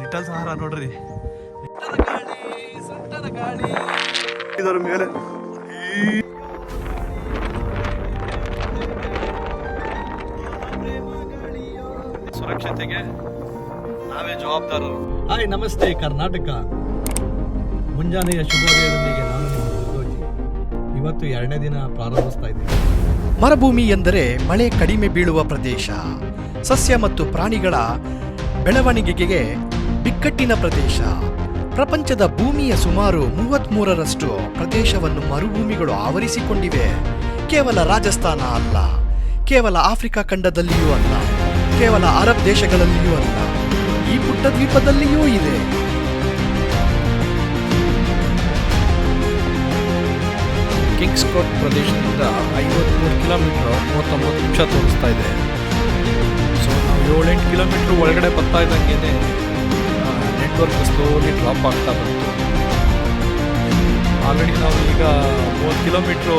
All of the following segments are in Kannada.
ಲಿಟಲ್ ಸಹಾರಾ ನೋಡ್ರಿ, ಸುಂಟರ ಗಾಳಿ ಇದರ ಮೇಲೆ ಸುರಕ್ಷತೆಗೆ ನಾವೇ ಜವಾಬ್ದಾರರು. ಹಾಯ್, ನಮಸ್ತೆ ಕರ್ನಾಟಕ. ಮುಂಜಾನೆಯ ಶುಭೋದಯದೊಂದಿಗೆ ನಾನು ನಿಮ್ಮ ಗುರುಜಿ. ಇವತ್ತು 2ನೇ ದಿನ ಪ್ರಾರಂಭಿಸ್ತಾ ಇದ್ದೀನಿ. ಮರುಭೂಮಿ ಎಂದರೆ ಮಳೆ ಕಡಿಮೆ ಬೀಳುವ ಪ್ರದೇಶ, ಸಸ್ಯ ಮತ್ತು ಪ್ರಾಣಿಗಳ ಬೆಳವಣಿಗೆಗೆ ಬಿಕ್ಕಟ್ಟಿನ ಪ್ರದೇಶ. ಪ್ರಪಂಚದ ಭೂಮಿಯ ಸುಮಾರು 33ರಷ್ಟು ಪ್ರದೇಶವನ್ನು ಮರುಭೂಮಿಗಳು ಆವರಿಸಿಕೊಂಡಿವೆ. ಕೇವಲ ರಾಜಸ್ಥಾನ ಅಲ್ಲ, ಕೇವಲ ಆಫ್ರಿಕಾ ಖಂಡದಲ್ಲಿಯೂ ಅಲ್ಲ, ಕೇವಲ ಅರಬ್ ದೇಶಗಳಲ್ಲಿಯೂ ಅಲ್ಲ, ಈ ಪುಟ್ಟ ದ್ವೀಪದಲ್ಲಿಯೂ ಇದೆ. ಕಿಂಗ್ಸ್ಕೋಟ್ ಪ್ರದೇಶದಿಂದ 53 ಕಿಲೋಮೀಟರ್ 39 ನಿಮಿಷ ತೋರಿಸ್ತಾ ಇದೆ. ಸೊ ನಾವು 7-8 ಕಿಲೋಮೀಟರ್ ಒಳಗಡೆ ಬರ್ತಾ ಇದ್ದಂಗೆ ನೆಟ್ವರ್ಕ್ ಸ್ಲೋಲಿ ಡ್ರಾಪ್ ಆಗ್ತಾ ಬಂತು. ಆಲ್ರೆಡಿ ನಾವು ಈಗ 30 ಕಿಲೋಮೀಟ್ರು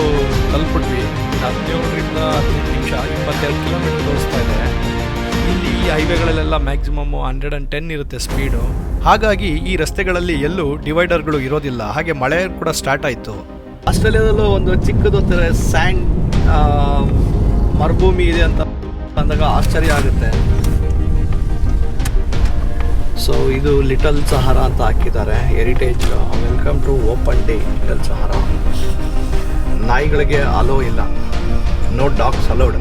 ತಲುಪಿದ್ವಿ. 17ರಿಂದ 18 ನಿಮಿಷ 22 ಕಿಲೋಮೀಟರ್ ತೋರಿಸ್ತಾ ಇದೆ. ಇಲ್ಲಿ ಈ ಹೈವೇಗಳಲ್ಲೆಲ್ಲ ಮ್ಯಾಕ್ಸಿಮಮ್ 110 ಇರುತ್ತೆ ಸ್ಪೀಡು. ಹಾಗಾಗಿ ಈ ರಸ್ತೆಗಳಲ್ಲಿ ಎಲ್ಲೂ ಡಿವೈಡರ್ಗಳು ಇರೋದಿಲ್ಲ. ಹಾಗೆ ಮಳೆ ಕೂಡ ಸ್ಟಾರ್ಟ್ ಆಯಿತು. ಆಸ್ಟ್ರೇಲಿಯಾದಲ್ಲೂ ಒಂದು ಚಿಕ್ಕದು ಸ್ಯಾಂಡ್ ಮರುಭೂಮಿ ಇದೆ ಅಂತ ಅಂದಾಗ ಆಶ್ಚರ್ಯ ಆಗುತ್ತೆ. ಸೊ ಇದು ಲಿಟಲ್ ಸಹಾರಾ ಅಂತ ಹಾಕಿದ್ದಾರೆ, heritage. Welcome to open day Little Sahara. ನಾಯಿಗಳಿಗೆ ಅಲೋ ಇಲ್ಲ, ನೋ ಡಾಗ್ಸ್ ಅಲೋಡ್.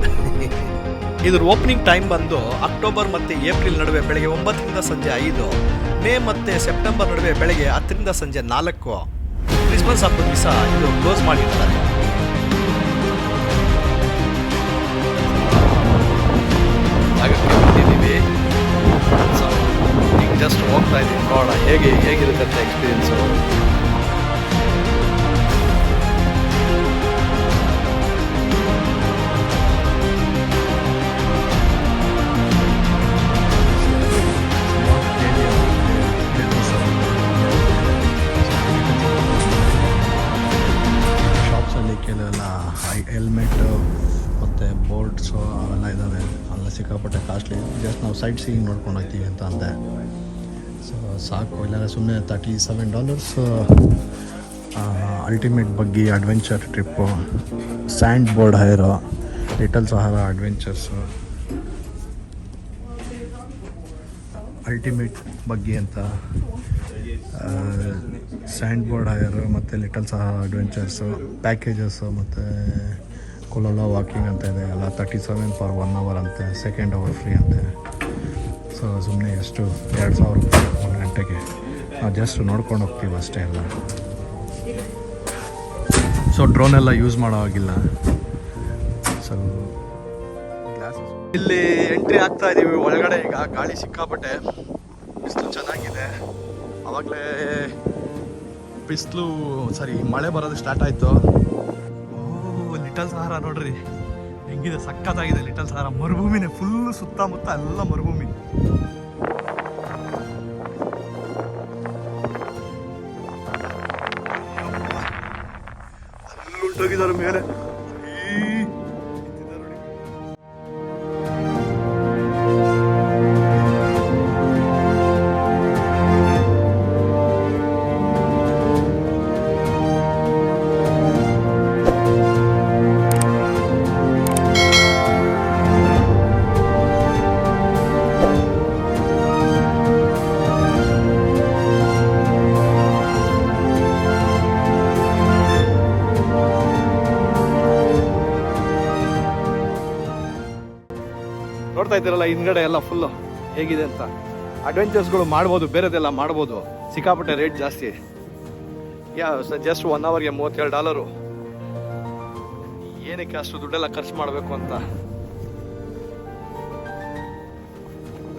ಇದ್ರ ಓಪನಿಂಗ್ ಟೈಮ್ ಬಂದು ಅಕ್ಟೋಬರ್ ಮತ್ತು ಏಪ್ರಿಲ್ ನಡುವೆ ಬೆಳಗ್ಗೆ 9ರಿಂದ ಸಂಜೆ 5, ಮೇ ಮತ್ತು ಸೆಪ್ಟೆಂಬರ್ ನಡುವೆ ಬೆಳಗ್ಗೆ 10ರಿಂದ ಸಂಜೆ 4. ಕ್ರಿಸ್ಮಸ್ ಹಬ್ಬದ ದಿವಸ ಇದು ಕ್ಲೋಸ್ ಮಾಡಿರ್ತಾರೆ. ಜಾಗಕ್ಕೆ ಬಂದಿದ್ದೀವಿ. ಸೊ ಈಗ ಜಸ್ಟ್ ಹೋಗ್ತಾ ಇದ್ದೀವಿ, ನೋಡೋಣ ಹೇಗಿರುತ್ತೆ ಎಕ್ಸ್ಪೀರಿಯನ್ಸು. ಕೆಲವೆಲ್ಲ ಹೆಲ್ಮೆಟ್ಟು ಮತ್ತು ಬೋರ್ಡ್ಸು ಅವೆಲ್ಲ ಇದ್ದಾವೆ. ಅಲ್ಲ ಸಿಕ್ಕಾಪಟ್ಟೆ ಕಾಸ್ಟ್ಲಿ. ಜಸ್ಟ್ ನಾವು ಸೈಟ್ ಸೀಯಿಂಗ್ ನೋಡ್ಕೊಂಡು ಹೋಗ್ತೀವಿ ಅಂತ ಅಂದೆ. ಸೊ ಸಾಕು, ಇಲ್ಲಾಂದರೆ ಸುಮ್ಮನೆ $37 ultimate buggy adventure trip, sand board hire, little Sahara adventures, ultimate buggy ಅಂತ, ಸ್ಯಾಂಡ್ ಬೋರ್ಡ್ ಹೈರು ಮತ್ತು ಲಿಟಲ್ ಸಹಾರಾ ಅಡ್ವೆಂಚರ್ಸು ಪ್ಯಾಕೇಜಸ್ಸು, ಮತ್ತು ಕೊಲೋಲಾ ವಾಕಿಂಗ್ ಅಂತ ಇದೆ. ಎಲ್ಲ $37 for 1 hour ಅಂತೆ, ಸೆಕೆಂಡ್ ಅವರ್ ಫ್ರೀ ಅಂತೆ. ಸೊ ಸುಮ್ಮನೆ ಎಷ್ಟು $2,000 1 ಗಂಟೆಗೆ. ನಾವು ಜಸ್ಟ್ ನೋಡ್ಕೊಂಡು ಹೋಗ್ತೀವಿ ಅಷ್ಟೇ ಎಲ್ಲ. ಸೊ ಡ್ರೋನೆಲ್ಲ ಯೂಸ್ ಮಾಡೋ ಹಾಗಿಲ್ಲ. ಸೊ ಇಲ್ಲಿ ಎಂಟ್ರಿ ಆಗ್ತಾ ಇದ್ದೀವಿ ಒಳಗಡೆ. ಈಗ ಗಾಳಿ ಸಿಕ್ಕಾಪಟ್ಟೆ, ಬಿಸಿಲು ಚೆನ್ನಾಗಿದೆ. ಆವಾಗಲೇ ಮಳೆ ಬರೋದು ಸ್ಟಾರ್ಟ್ ಆಯಿತು. ಲಿಟಲ್ ಸಹಾರಾ ನೋಡ್ರಿ ಹೆಂಗಿದೆ, ಸಖತ್ತಾಗಿದೆ ಲಿಟಲ್ ಸಹಾರಾ. ಮರುಭೂಮಿನೇ ಫುಲ್, ಸುತ್ತಮುತ್ತ ಎಲ್ಲ ಮರುಭೂಮಿ. ಅಲ್ಲುಂಟೋಗಿದ್ದಾರೆ ಮೇಲೆ. ನೋಡ್ತಾ ಇದ್ದೀರಲ್ಲ ಹಿಂದ್ಗಡೆ ಎಲ್ಲ ಫುಲ್ಲು ಹೇಗಿದೆ ಅಂತ. ಅಡ್ವೆಂಚರ್ಸ್ಗಳು ಮಾಡ್ಬೋದು, ಬೇರೆದೆಲ್ಲ ಮಾಡ್ಬೋದು. ಸಿಕ್ಕಾಪಟ್ಟೆ ರೇಟ್ ಜಾಸ್ತಿ. ಜಸ್ಟ್ 1 ಅವರ್ಗೆ $37. ಏನಕ್ಕೆ ಅಷ್ಟು ದುಡ್ಡೆಲ್ಲ ಖರ್ಚು ಮಾಡಬೇಕು ಅಂತ.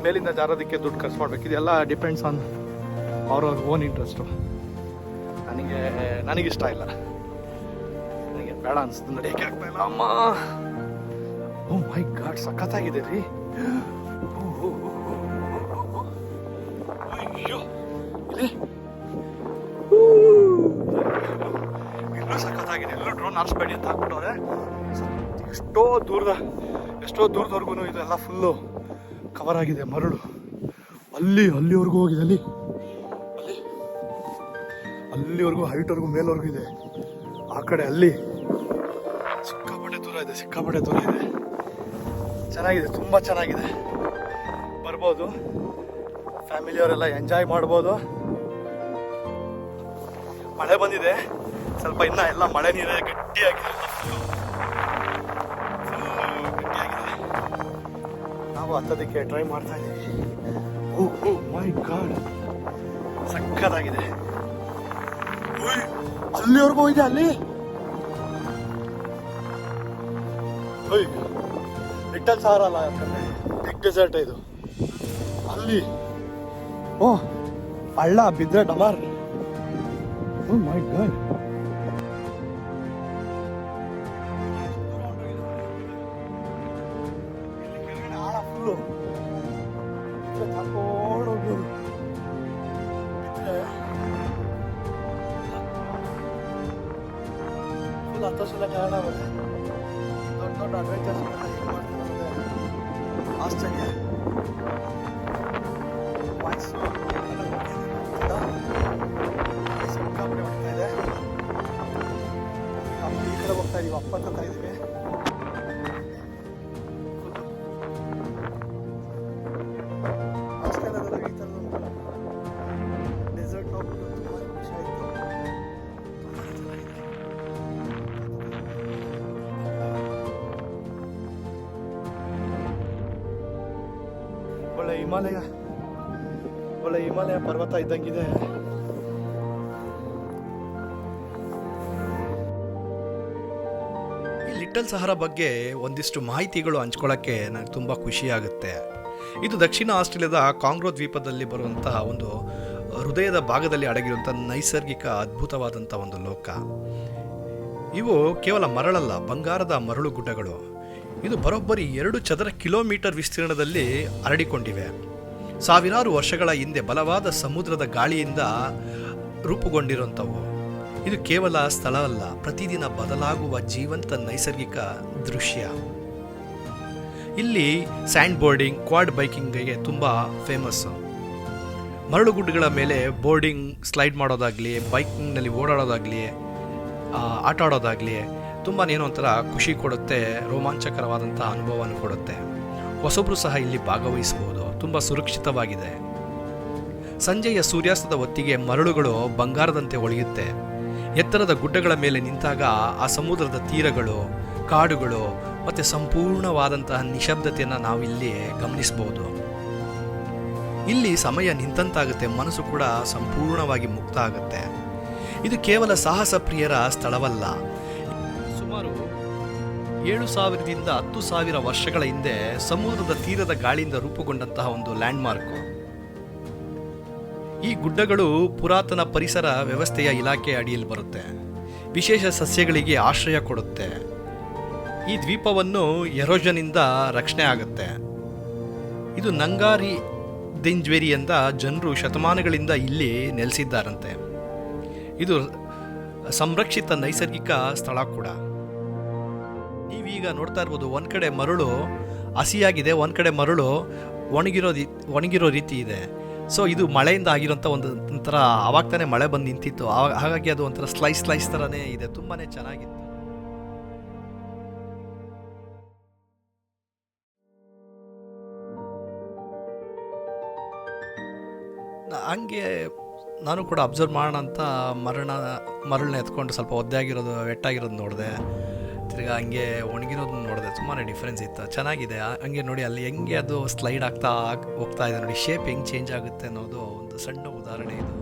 ಮೇಲಿಂದ ಜಾರೋದಕ್ಕೆ ದುಡ್ಡು ಖರ್ಚು ಮಾಡಬೇಕು. ಇದೆಲ್ಲ ಡಿಪೆಂಡ್ಸ್ ಆನ್ ಅವ್ರ ಓನ್ ಇಂಟ್ರೆಸ್ಟು. ನನಗಿಷ್ಟ ಇಲ್ಲ, ನನಗೆ ಬೇಡ ಅನಿಸ್ತು, ನಡೆಯೋಕ್ಕೆ ಆಗ್ತಾ ಇಲ್ಲ. ಅಮ್ಮ, ಓ ಮೈ ಗಾಡ್, ಸಖತ್ತಾಗಿದೆ ರೀ. ಇಲ್ಲೂ ಸಖತ್ತಾಗಿದೆ. ಎಲ್ಲೂ ಡ್ರೋನ್ ಆರಿಸ್ಬೇಡಿ ಅಂತ ಹಾಕ್ಬಿಟ್ಟವ್ರೆ. ಎಷ್ಟೋ ದೂರದವರೆಗೂ ಇದೆಲ್ಲ ಫುಲ್ಲು ಕವರ್ ಆಗಿದೆ ಮರಳು. ಅಲ್ಲಿವರೆಗೂ ಹೋಗಿದೆ, ಅಲ್ಲಿವರೆಗೂ ಹೈಟ್ವರೆಗೂ ಮೇಲ್ವರೆಗೂ ಇದೆ. ಆ ಕಡೆ ಅಲ್ಲಿ ಸಿಕ್ಕಾಪಟ್ಟೆ ದೂರ ಇದೆ. ಚೆನ್ನಾಗಿದೆ, ತುಂಬ ಚೆನ್ನಾಗಿದೆ. ಬರ್ಬೋದು, ಫ್ಯಾಮಿಲಿಯವರೆಲ್ಲ ಎಂಜಾಯ್ ಮಾಡ್ಬೋದು. ಮಳೆ ಬಂದಿದೆ ಸ್ವಲ್ಪ, ಇನ್ನ ಎಲ್ಲ ಮಳೆ ನೀರೇ ಗಟ್ಟಿಯಾಗಿದೆ. ನಾವು ಹತ್ತೋದಕ್ಕೆ ಟ್ರೈ ಮಾಡ್ತಾ ಇದ್ದೀವಿ. ಓ ಮೈ ಗಾಡ್, ಸಕ್ಕತ್ತಾಗಿದೆ. ಅಲ್ಲಿವರೆಗೂ ಇದೆ, ಅಲ್ಲಿ ಲಿಟಲ್ ಸಹಾರಾ ಅಲ್ಲ, ಯಾಕಂದ್ರೆ ಬಿಗ್ ಡೆಸರ್ಟ್ ಇದು. ಅಲ್ಲಿ ಓ ಹಳ್ಳ ಬಿದ್ರೆ ಡಮಾರ್. ಓ ಮೈ ಗಾಡ್, ಫುಲ್ಲು ಹೋಗ್ಬೋದು. ಫುಲ್ ಹತ್ತೋಸಲ ಕಾರಣ ಬರುತ್ತೆ. ದೊಡ್ಡ ಅಡ್ವೆಂಚರ್ಸ್ ಆಶ್ಚರ್ಯ. ಸಿಕ್ಕಾಪಟ್ಟೆ ಹೋಗ್ತಾ ಇದೆ. ಈ ಕಡೆ ಹೋಗ್ತಾ ಇದೀವಿ, ಅಪ್ಪತ್ತ ಇದೀವಿ. ಆಸ್ಟ್ರೇಲಿಯಾದಲ್ಲಿ ಈ ಥರದ ಡೆಸರ್ಟ್ ಹೋಗ್ಬಿಟ್ಟು ತುಂಬ ಖುಷಿ ಆಯಿತು. ಒಳ್ಳೆ ಹಿಮಾಲಯ ಪರ್ವತ ಇದ್ದಂಗಿದೆ. ಈ ಲಿಟಲ್ ಸಹಾರಾ ಬಗ್ಗೆ ಒಂದಿಷ್ಟು ಮಾಹಿತಿಗಳು ಹಂಚ್ಕೊಳ್ಳೋಕ್ಕೆ ನನಗೆ ತುಂಬ ಖುಷಿಯಾಗುತ್ತೆ. ಇದು ದಕ್ಷಿಣ ಆಸ್ಟ್ರೇಲಿಯಾದ ಕಾಂಗ್ರೋ ದ್ವೀಪದಲ್ಲಿ ಬರುವಂತಹ ಒಂದು ಹೃದಯದ ಭಾಗದಲ್ಲಿ ಅಡಗಿರುವಂಥ ನೈಸರ್ಗಿಕ ಅದ್ಭುತವಾದಂಥ ಒಂದು ಲೋಕ. ಇವು ಕೇವಲ ಮರಳಲ್ಲ, ಬಂಗಾರದ ಮರಳು ಗುಡ್ಡಗಳು. ಇದು ಬರೋಬ್ಬರಿ 2 ಚದರ ಕಿಲೋಮೀಟರ್ ವಿಸ್ತೀರ್ಣದಲ್ಲಿ ಹರಡಿಕೊಂಡಿವೆ. ಸಾವಿರಾರು ವರ್ಷಗಳ ಹಿಂದೆ ಬಲವಾದ ಸಮುದ್ರದ ಗಾಳಿಯಿಂದ ರೂಪುಗೊಂಡಿರುವಂಥವು. ಇದು ಕೇವಲ ಸ್ಥಳವಲ್ಲ, ಪ್ರತಿದಿನ ಬದಲಾಗುವ ಜೀವಂತ ನೈಸರ್ಗಿಕ ದೃಶ್ಯ. ಇಲ್ಲಿ ಸ್ಯಾಂಡ್ ಬೋರ್ಡಿಂಗ್, ಕ್ವಾಡ್ ಬೈಕಿಂಗ್ಗೆ ತುಂಬ ಫೇಮಸ್ಸು. ಮರಳುಗುಡ್ಡಗಳ ಮೇಲೆ ಬೋರ್ಡಿಂಗ್, ಸ್ಲೈಡ್ ಮಾಡೋದಾಗಲಿ, ಬೈಕಿಂಗ್ನಲ್ಲಿ ಓಡಾಡೋದಾಗಲಿ, ಆಟ ಆಡೋದಾಗಲಿ ತುಂಬ ಏನೋ ಒಂಥರ ಖುಷಿ ಕೊಡುತ್ತೆ, ರೋಮಾಂಚಕರವಾದಂಥ ಅನುಭವವನ್ನು ಕೊಡುತ್ತೆ. ಹೊಸಬ್ರು ಸಹ ಇಲ್ಲಿ ಭಾಗವಹಿಸಬಹುದು, ತುಂಬ ಸುರಕ್ಷಿತವಾಗಿದೆ. ಸಂಜೆಯ ಸೂರ್ಯಾಸ್ತದ ಹೊತ್ತಿಗೆ ಮರಳುಗಳು ಬಂಗಾರದಂತೆ ಹೊಳೆಯುತ್ತೆ. ಎತ್ತರದ ಗುಡ್ಡಗಳ ಮೇಲೆ ನಿಂತಾಗ ಆ ಸಮುದ್ರದ ತೀರಗಳು, ಕಾಡುಗಳು ಮತ್ತು ಸಂಪೂರ್ಣವಾದಂತಹ ನಿಶಬ್ದತೆಯನ್ನು ನಾವಿಲ್ಲಿ ಗಮನಿಸಬಹುದು. ಇಲ್ಲಿ ಸಮಯ ನಿಂತಂತಾಗುತ್ತೆ, ಮನಸ್ಸು ಕೂಡ ಸಂಪೂರ್ಣವಾಗಿ ಮುಕ್ತ ಆಗುತ್ತೆ. ಇದು ಕೇವಲ ಸಾಹಸ ಪ್ರಿಯರ ಸ್ಥಳವಲ್ಲ. ಸುಮಾರು 7,000ದಿಂದ 10,000 ವರ್ಷಗಳ ಹಿಂದೆ ಸಮುದ್ರದ ತೀರದ ಗಾಳಿಯಿಂದ ರೂಪುಗೊಂಡಂತಹ ಒಂದು ಲ್ಯಾಂಡ್ಮಾರ್ಕ್. ಈ ಗುಡ್ಡಗಳು ಪುರಾತನ ಪರಿಸರ ವ್ಯವಸ್ಥೆಯ ಇಲಾಖೆ ಅಡಿಯಲ್ಲಿ ಬರುತ್ತೆ. ವಿಶೇಷ ಸಸ್ಯಗಳಿಗೆ ಆಶ್ರಯ ಕೊಡುತ್ತೆ. ಈ ದ್ವೀಪವನ್ನು ಎರೋಷನ್ನಿಂದ ರಕ್ಷಣೆ ಆಗುತ್ತೆ. ಇದು ನಂಗಾರಿ ದಿಂಜ್ವೆರಿ ಅಂತ ಜನರು ಶತಮಾನಗಳಿಂದ ಇಲ್ಲಿ ನೆಲೆಸಿದ್ದಾರಂತೆ. ಇದು ಸಂರಕ್ಷಿತ ನೈಸರ್ಗಿಕ ಸ್ಥಳ ಕೂಡ. ನೀವೀಗ ನೋಡ್ತಾ ಇರ್ಬೋದು, ಒಂದು ಕಡೆ ಮರಳು ಹಸಿಯಾಗಿದೆ, ಒಂದು ಕಡೆ ಮರಳು ಒಣಗಿರೋ ರೀತಿ ಇದೆ. ಸೊ ಇದು ಮಳೆಯಿಂದ ಆಗಿರೋಂಥ ಒಂಥರ ಆವಾಗ ತಾನೇ ಮಳೆ ಬಂದು ನಿಂತಿತ್ತು, ಹಾಗಾಗಿ ಅದು ಒಂಥರ ಸ್ಲೈಸ್ ಥರನೇ ಇದೆ, ತುಂಬಾ ಚೆನ್ನಾಗಿತ್ತು. ಹಂಗೆ ನಾನು ಕೂಡ ಅಬ್ಸರ್ವ್ ಮಾಡೋಣ ಅಂತ ಮರಳನ್ನ ಎತ್ಕೊಂಡು ಸ್ವಲ್ಪ ಒದ್ದೆಯಾಗಿರೋದು, ವೆಟ್ಟಾಗಿರೋದು ನೋಡಿದೆ. ತಿರ್ಗಾ ಹಂಗೆ ಒಣಗಿರೋದನ್ನ ನೋಡಿದೆ, ತುಂಬಾ ಡಿಫ್ರೆನ್ಸ್ ಇತ್ತು, ಚೆನ್ನಾಗಿದೆ. ಹಂಗೆ ನೋಡಿ ಅಲ್ಲಿ ಹೆಂಗೆ ಅದು ಸ್ಲೈಡ್ ಆಗ್ತಾ ಹೋಗ್ತಾ ಇದೆ ನೋಡಿ, ಶೇಪ್ ಹೆಂಗೆ ಚೇಂಜ್ ಆಗುತ್ತೆ ಅನ್ನೋದು ಒಂದು ಸಣ್ಣ ಉದಾಹರಣೆ ಇದು.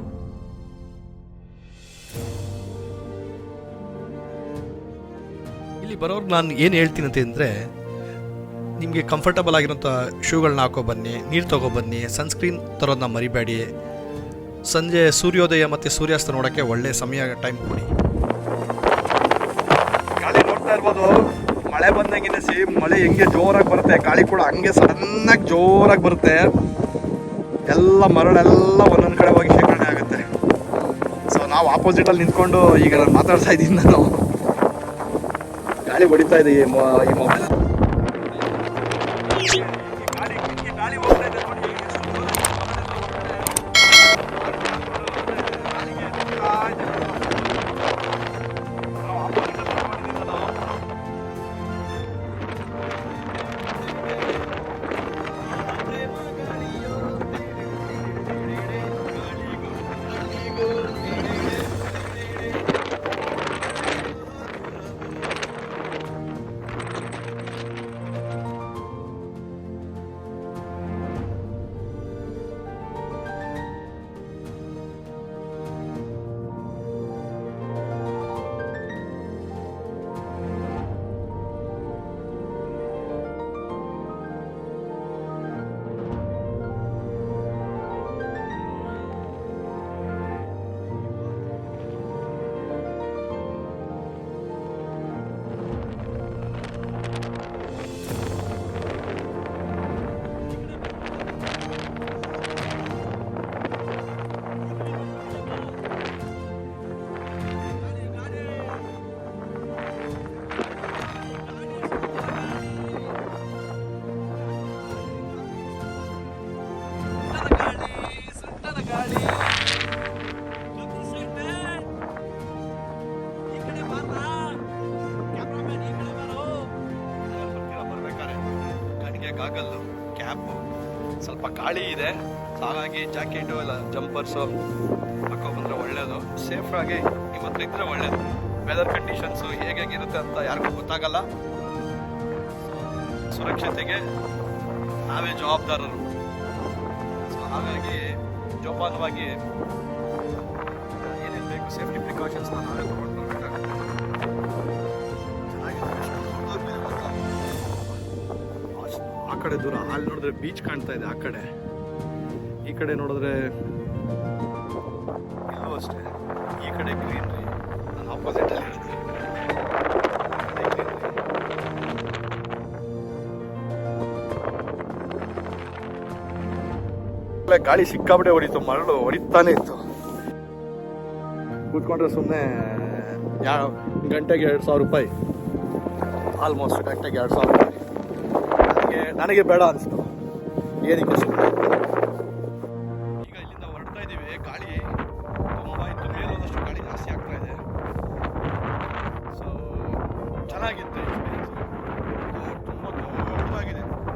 ಇಲ್ಲಿ ಬರೋರ್ಗೆ ನಾನು ಏನು ಹೇಳ್ತೀನಿ ಅಂತಂದರೆ, ನಿಮಗೆ ಕಂಫರ್ಟಬಲ್ ಆಗಿರೋಂಥ ಶೂಗಳನ್ನ ಹಾಕೋ ಬನ್ನಿ, ನೀರು ತೊಗೊಬನ್ನಿ, ಸನ್ಸ್ಕ್ರೀನ್ ತರೋದನ್ನ ಮರಿಬೇಡಿ. ಸಂಜೆ ಸೂರ್ಯೋದಯ ಮತ್ತು ಸೂರ್ಯಾಸ್ತ ನೋಡೋಕ್ಕೆ ಒಳ್ಳೆ ಸಮಯ, ಟೈಮ್ ಕೊಡಿ. ಗಾಳಿ ನೋಡ್ತಾ ಇರ್ಬೋದು, ಮಳೆ ಬಂದಂಗೆ ಸೇಮ್ ಮಳೆ ಹೆಂಗೆ ಜೋರಾಗಿ ಬರುತ್ತೆ, ಗಾಳಿ ಕೂಡ ಹಂಗೆ ಸಡನ್ನಾಗಿ ಜೋರಾಗಿ ಬರುತ್ತೆ. ಎಲ್ಲ ಮರಳೆಲ್ಲ ಒಂದೊಂದು ಕಡೆ ಹೋಗಿ ಶೇಖರಣೆ ಆಗುತ್ತೆ. ಸೊ ನಾವು ಆಪೋಸಿಟಲ್ಲಿ ನಿಂತ್ಕೊಂಡು ಈಗ ನಾನು ಮಾತಾಡ್ತಾ ಇದ್ದೀನಿ, ನಾನು ಗಾಳಿ ಹೊಡಿತಾ ಇದೆ ಈ ಮೊಬೈಲ್. ಗಾಳಿ ಹೋಗ್ತಾ ಇದೆ ನೋಡಿ, ಕ್ಯಾಪು, ಸ್ವಲ್ಪ ಗಾಳಿ ಇದೆ, ಸೊ ಹಾಗಾಗಿ ಜಾಕೆಟು ಎಲ್ಲ ಜಂಪರ್ಸು ಹಾಕೊಂಡ್ಬಂದ್ರೆ ಒಳ್ಳೆಯದು. ಸೇಫಾಗಿ ನಿಮ್ಮ ಹತ್ರ ಇದ್ದರೆ ಒಳ್ಳೆಯದು. ವೆದರ್ ಕಂಡೀಷನ್ಸು ಹೇಗಿರುತ್ತೆ ಅಂತ ಯಾರಿಗೂ ಗೊತ್ತಾಗಲ್ಲ. ಸುರಕ್ಷತೆಗೆ ನಾವೇ ಜವಾಬ್ದಾರರು. ಸೊ ಹಾಗಾಗಿ ಜೋಪಾನವಾಗಿ ಏನೇನು ಬೇಕು ಸೇಫ್ಟಿ ಪ್ರಿಕಾಷನ್ಸ್ನ ನಾವೇ ತೊಗೊಂಡು ಬರಬೇಕಾಗುತ್ತೆ. ಆ ಕಡೆ ದೂರ ಅಲ್ಲಿ ನೋಡಿದ್ರೆ ಬೀಚ್ ಕಾಣ್ತಾ ಇದೆ, ಆ ಕಡೆ. ಈ ಕಡೆ ನೋಡಿದ್ರೆ ಇಲ್ಲೂ ಅಷ್ಟೇ, ಈ ಕಡೆ ಗ್ರೀನ್ರಿ, ನಾನು ಆಪೋಸಿಟ್ ಅಲ್ಲಿ ಇರ್ತೀನಿ. ಗಾಳಿ ಸಿಕ್ಕಾಬಿಟ್ಟೆ ಹೊಡಿತು, ಮರಳು ಹೊಡಿತಾನೆ ಇತ್ತು. ಕೂತ್ಕೊಂಡ್ರೆ ಸುಮ್ಮನೆ ಗಂಟೆಗೆ 2,000 ರೂಪಾಯಿ, ಆಲ್ಮೋಸ್ಟ್ ಗಂಟೆಗೆ 2,000 ರೂಪಾಯಿ. ನನಗೆ ಬೇಡ ಅನಿಸ್ತು, ಏನಕ್ಕೆ ಸುಮ್ಮನೆ. ಈಗ ಇಲ್ಲಿಂದ ಹೊರಡ್ತಾ ಇದ್ದೀವಿ. ಗಾಳಿ ತುಂಬ ಇತ್ತು, ಮೇಲೋದಷ್ಟು ಗಾಳಿ ಜಾಸ್ತಿ ಆಗ್ತಾ ಇದೆ. ಸೊ ಚೆನ್ನಾಗಿತ್ತು ಎಕ್ಸ್ಪೀರಿಯನ್ಸ್, ತುಂಬ ದೊಡ್ಡದಾಗಿದೆ. ಒಂದು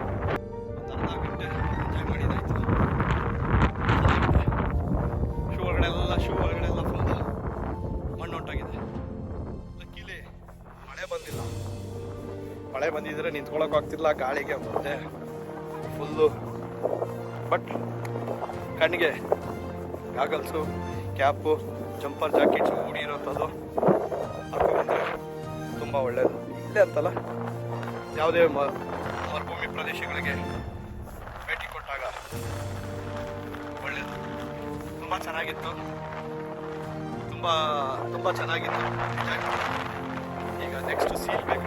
ಅರ್ಧ ಗಂಟೆ ಎಂಜಾಯ್ ಮಾಡಿದಾಯ್ತು. ಶೂ ಒಳಗಡೆಲ್ಲ ಫುಲ್ ಮಣ್ಣು ಹೊಂಟಾಗಿದೆ. ಲಕ್ಕಿಲಿ ಮಳೆ ಬಂದಿಲ್ಲ. ಮಳೆ ಬಂದಿದ್ರೆ ನಿಂತ್ಕೊಳ್ಳೋಕೆ ಆಗ್ತಿಲ್ಲ ಗಾಳಿಗೆ, ಮತ್ತೆ ಫುಲ್ಲು. ಬಟ್ ಕಣ್ಣಿಗೆ ಗಾಗಲ್ಸು, ಕ್ಯಾಪು, ಜಂಪರ್ ಜಾಕೆಟ್ಸು ಮೂಡಿ ಇರೋಂಥದ್ದು ಹಾಕೊಂಡ್ಬಂದ್ರೆ ತುಂಬ ಒಳ್ಳೆಯದು. ಇಲ್ಲೇ ಅಂತಲ್ಲ, ಯಾವುದೇ ಮರುಭೂಮಿ ಪ್ರದೇಶಗಳಿಗೆ ಭೇಟಿ ಕೊಟ್ಟಾಗ ಒಳ್ಳೆಯದು. ತುಂಬ ಚೆನ್ನಾಗಿತ್ತು, ತುಂಬ ಚೆನ್ನಾಗಿತ್ತು. ಈಗ ನೆಕ್ಸ್ಟ್ ಸೀಲ್ ಬೇಕು.